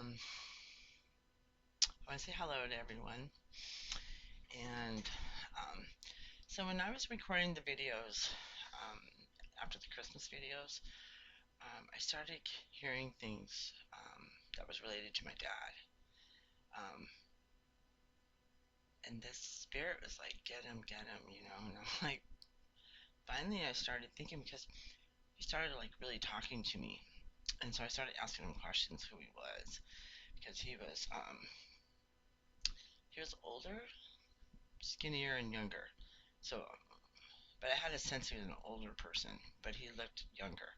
I want to say hello to everyone. And um, so when I was recording the videos um, after the Christmas videos, I started hearing things that was related to my dad. Um, and this spirit was like, get him, you know. And I'm like, finally, I started thinking because he started like really talking to me, and so I started asking him questions who he was because he was older, skinnier, and younger. So but I had a sense he was an older person, but he looked younger.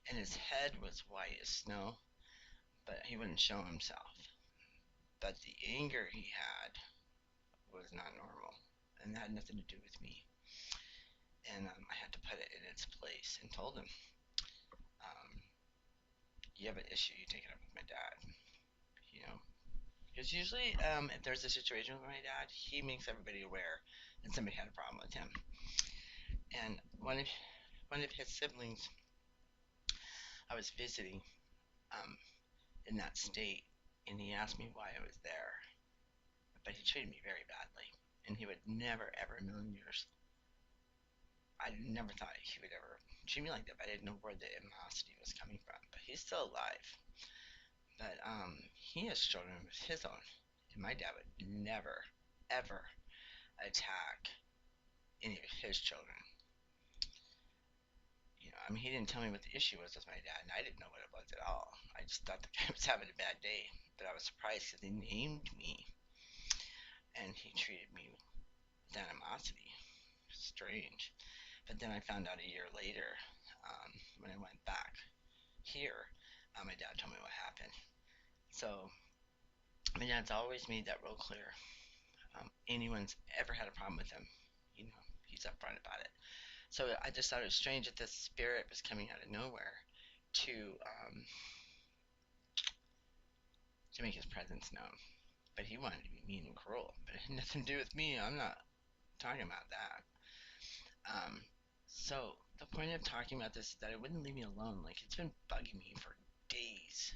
And his head was white as snow, but he wouldn't show himself. But the anger he had was not normal, and that had nothing to do with me. And I had to put it in its place and told him, um, you have an issue, you take it up with my dad, you know. Because usually, if there's a situation with my dad, he makes everybody aware that somebody had a problem with him. And one of his siblings, I was visiting um, in that state, and he asked me why I was there. But he treated me very badly, and he would never, ever in a million years. I never thought he would ever treat me like that. But I didn't know where the animosity was coming from. But he's still alive. But he has children of his own, and my dad would never, ever attack any of his children. You know, I mean, he didn't tell me what the issue was with my dad, and I didn't know what it was at all. I just thought the guy was having a bad day. But I was surprised because he named me, and he treated me with animosity. Strange. But then I found out a year later, when I went back here, my dad told me what happened. So my dad's always made that real clear. Anyone's ever had a problem with him, you know, he's upfront about it. So I just thought it was strange that this spirit was coming out of nowhere to um, to make his presence known. But he wanted to be mean and cruel. But it had nothing to do with me. I'm not talking about that. Um, so the point of talking about this is that it wouldn't leave me alone. Like it's been bugging me for days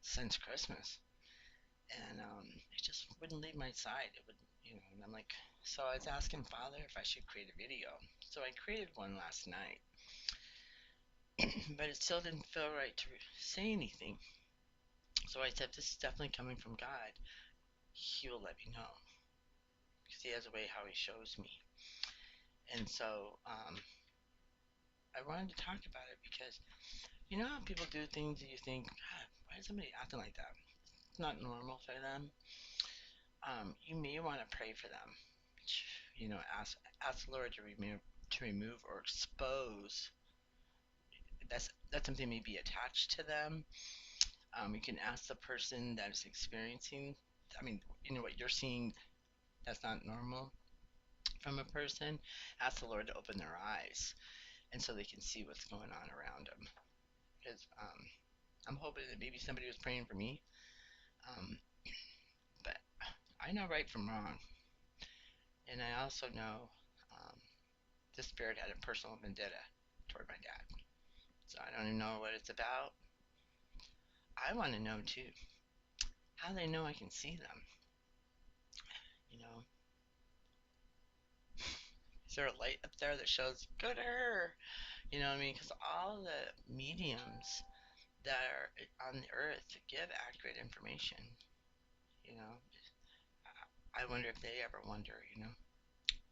since Christmas, and it just wouldn't leave my side. It would, you know. And I'm like, so I was asking Father if I should create a video. So I created one last night, but it still didn't feel right to say anything. So I said, this is definitely coming from God. He will let me know because He has a way how He shows me. And so I wanted to talk about it because you know how people do things that you think, God, why is somebody acting like that? It's not normal for them. You may want to pray for them. You know, ask the Lord to remove or expose. That's something may be attached to them. You can ask the person that is experiencing. I mean, you know what you're seeing that's not normal from a person. Ask the Lord to open their eyes, and so they can see what's going on around them. Because I'm hoping that maybe somebody was praying for me, um, but I know right from wrong, and I also know um, this spirit had a personal vendetta toward my dad. So I don't even know what it's about. I want to know too how they know I can see them. You know, is there a light up there that shows go to her? You know what I mean? Because all the mediums that are on the earth give accurate information. You know, I wonder if they ever wonder. You know,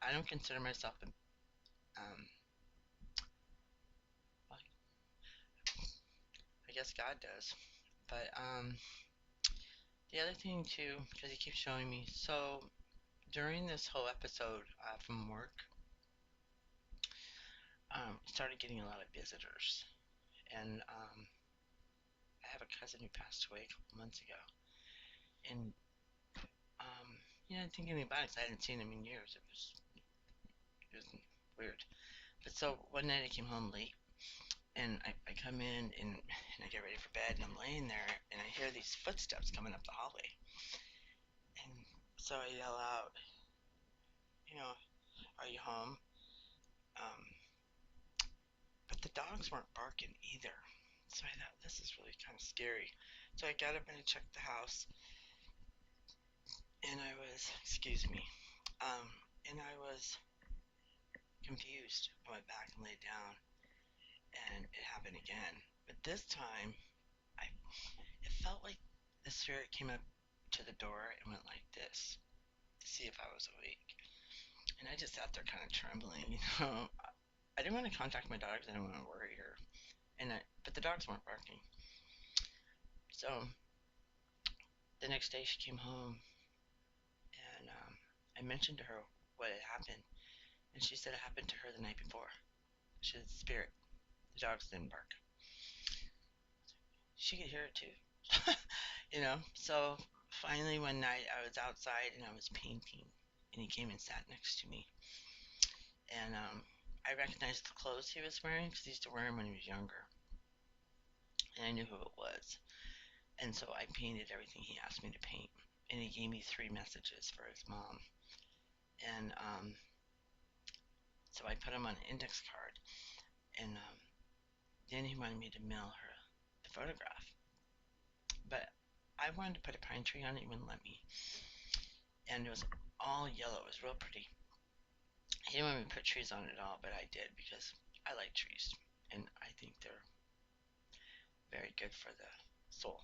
I don't consider myself a well, I guess God does. But the other thing too, because he keeps showing me. So during this whole episode from work, started getting a lot of visitors, and I have a cousin who passed away a couple months ago, and um, you know, thinking about it, 'cause I hadn't seen him in years. It was weird. But so one night I came home late, and I come in and I get ready for bed, and I'm laying there, and I hear these footsteps coming up the hallway, and so I yell out, you know, are you home? Um, but the dogs weren't barking either. So I thought this is really kind of scary. So I got up and I checked the house, and I was, excuse me, um, and I was confused. I went back and laid down, and it happened again. But this time, I it felt like the spirit came up to the door and went like this to see if I was awake. And I just sat there kind of trembling, you know. I didn't want to contact my dog because I didn't want to worry her. But the dogs weren't barking. So the next day she came home, and I mentioned to her what had happened, and she said it happened to her the night before. She said, "Spirit, the dogs didn't bark." She could hear it too, you know. So finally one night I was outside and I was painting, and he came and sat next to me, and I recognized the clothes he was wearing because he used to wear them when he was younger, and I knew who it was. And so I painted everything he asked me to paint, and he gave me three messages for his mom, and so I put them on an index card, and then he wanted me to mail her the photograph, but I wanted to put a pine tree on it. He wouldn't let me, and it was all yellow. It was real pretty. He didn't want me to put trees on it at all, but I did because I like trees, and I think they're very good for the soul.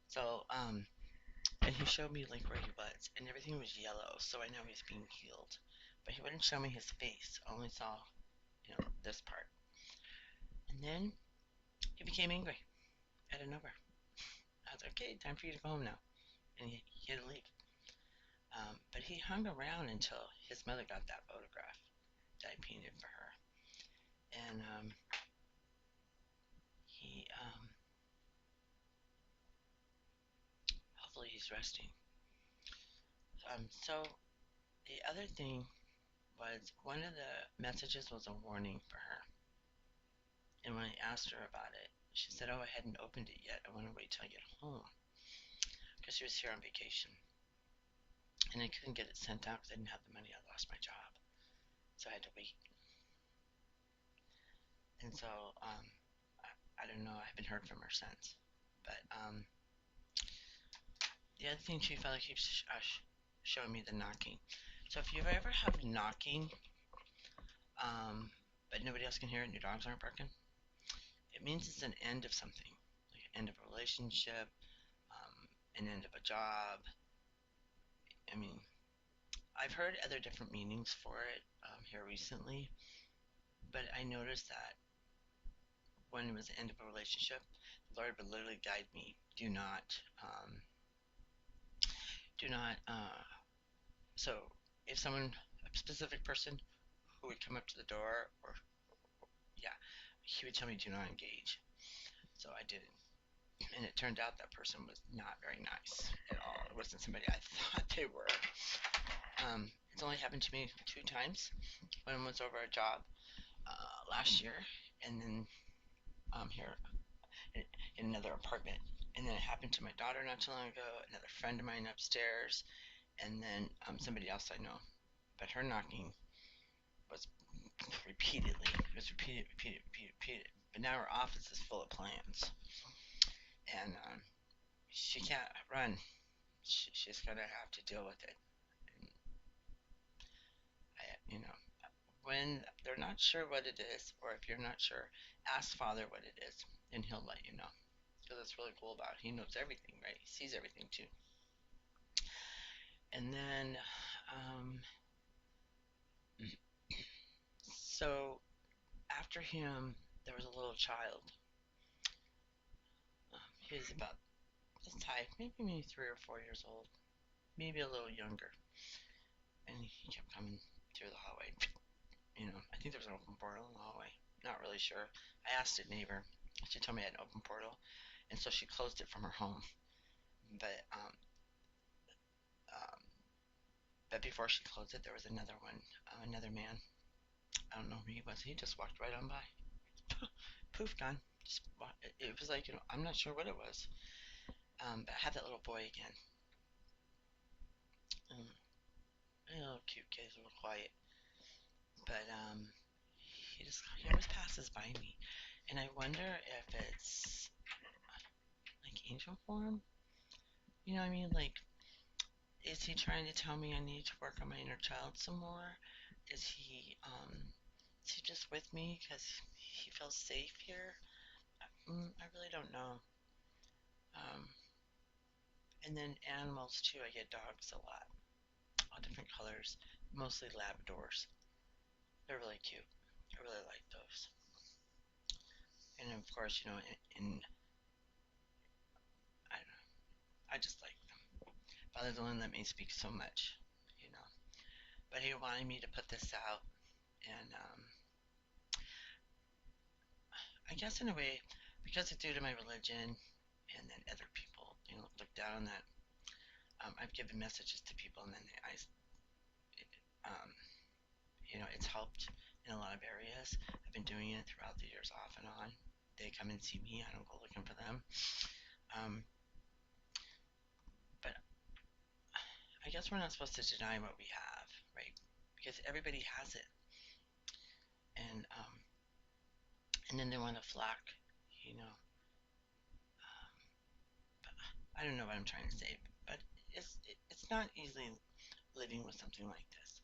So, and he showed me like where he was, and everything was yellow, so I know he's being healed. But he wouldn't show me his face. I only saw, this part. And then he became angry out of nowhere. I was like, okay, time for you to go home now, and he had to leave. But he hung around until his mother got that photograph that I painted for her, and he hopefully he's resting. So the other thing was one of the messages was a warning for her. And when I asked her about it, she said, "Oh, I hadn't opened it yet. I want to wait till I get home." Because she was here on vacation. And I couldn't get it sent out because I didn't have the money. I lost my job. So I had to wait. And so, I don't know. I haven't heard from her since. But the other thing, Chief Fella keeps showing me the knocking. So if you ever have knocking, um, but nobody else can hear it and your dogs aren't barking, it means it's an end of something, like an end of a relationship, an end of a job. I mean, I've heard other different meanings for it here recently, but I noticed that when it was the end of a relationship, the Lord would literally guide me. Um, do not. So, if someone, a specific person who would come up to the door, or yeah, he would tell me do not engage. So I didn't, and it turned out that person was not very nice at all. It wasn't somebody I thought they were. It's only happened to me two times. One was over a job last year, and then here in, in another apartment. And then it happened to my daughter not too long ago, another friend of mine upstairs, and then somebody else I know. But her knocking was repeatedly. It was repeated. But now her office is full of plants, and she can't run. She's gonna have to deal with it. And when they're not sure what it is, or if you're not sure, ask Father what it is, and He'll let you know. Because that's really cool about it. He knows everything, right? He sees everything too. And then, um, so after him, there was a little child. He was about this high, maybe 3 or 4 years old, maybe a little younger. And he kept coming through the hallway. I think there was an open portal in the hallway. Not really sure. I asked a neighbor. She told me I had an open portal, and so she closed it from her home. But um, but before she closed it, there was another one, another man. I don't know who he was. He just walked right on by. Poof, gone. It was like, I'm not sure what it was. But I had that little boy again. Um, a little cute kid, a little quiet. But he always passes by me, and I wonder if it's like angel form. You know what I mean? Like, is he trying to tell me I need to work on my inner child some more? Is he, um, is he just with me because he feels safe here? I really don't know. Um, and then animals too. I get dogs a lot, all different colors, mostly Labradors. They're really cute. I really like those. And of course, in I don't know, I just like them. Father Dylan let me speak so much, you know. But he wanted me to put this out, and I guess in a way, because it's due to my religion, and then other people, look down on that. I've given messages to people, and then um, it's helped in a lot of areas. I've been doing it throughout the years, off and on. They come and see me. I don't go looking for them. Um, but I guess we're not supposed to deny what we have, right? Because everybody has it, and then they want to flock, you know. I don't know what I'm trying to say, but it's not easy living with something like this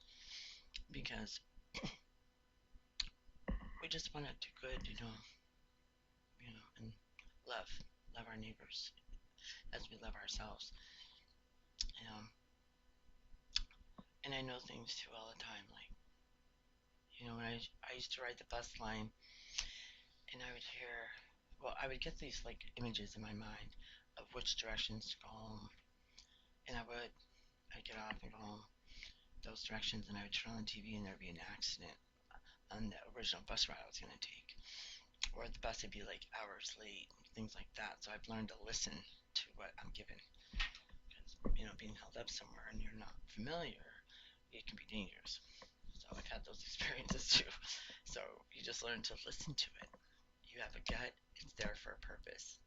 because we just want to do good, and love, love our neighbors as we love ourselves. Um, and I know things too all the time, like when I used to ride the bus line, and I would hear, well, I would get these like images in my mind of which directions to go home, and I'd get off and go home those directions, and I would turn on the TV, and there'd be an accident on the original bus route I was going to take, or the bus would be like hours late, things like that. So I've learned to listen to what I'm given, because being held up somewhere and you're not familiar, it can be dangerous. So I've had those experiences too. So you just learn to listen to it. You have a gut; it's there for a purpose.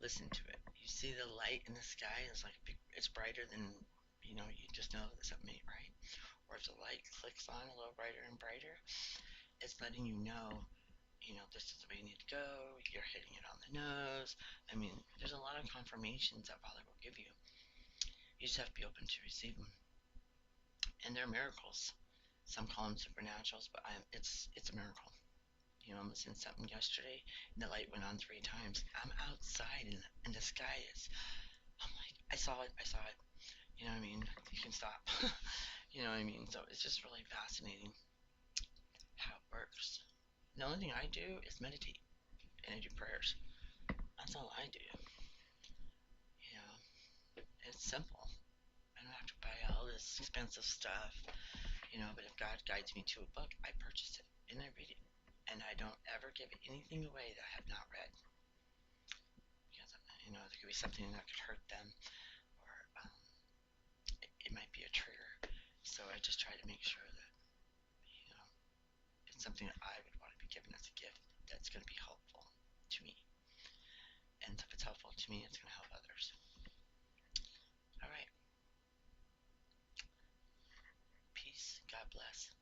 Listen to it. You see the light in the sky; it's brighter than You just know that something ain't right. Or if the light clicks on a little brighter and brighter, it's letting this is the way you need to go. You're hitting it on the nose. I mean, there's a lot of confirmations that Father will give you. You just have to be open to receive them. And they're miracles. Some call them supernaturals, but it's a miracle. I was in something yesterday, and the light went on 3 times. I'm outside, and the sky is. I'm like, I saw it. I saw it. You know what I mean? You can stop. You know what I mean? So it's just really fascinating how it works. The only thing I do is meditate, and I do prayers. That's all I do. You know, it's simple. I don't have to buy all this expensive stuff. But if God guides me to a book, I purchase it and I read it. And I don't ever give anything away that I have not read. Because, there could be something that could hurt them, or it might be a trigger. So I just try to make sure that, you know, it's something that I would want to be given as a gift that's going to be helpful to me. And if it's helpful to me, it's going to help others. All right. Peace. God bless.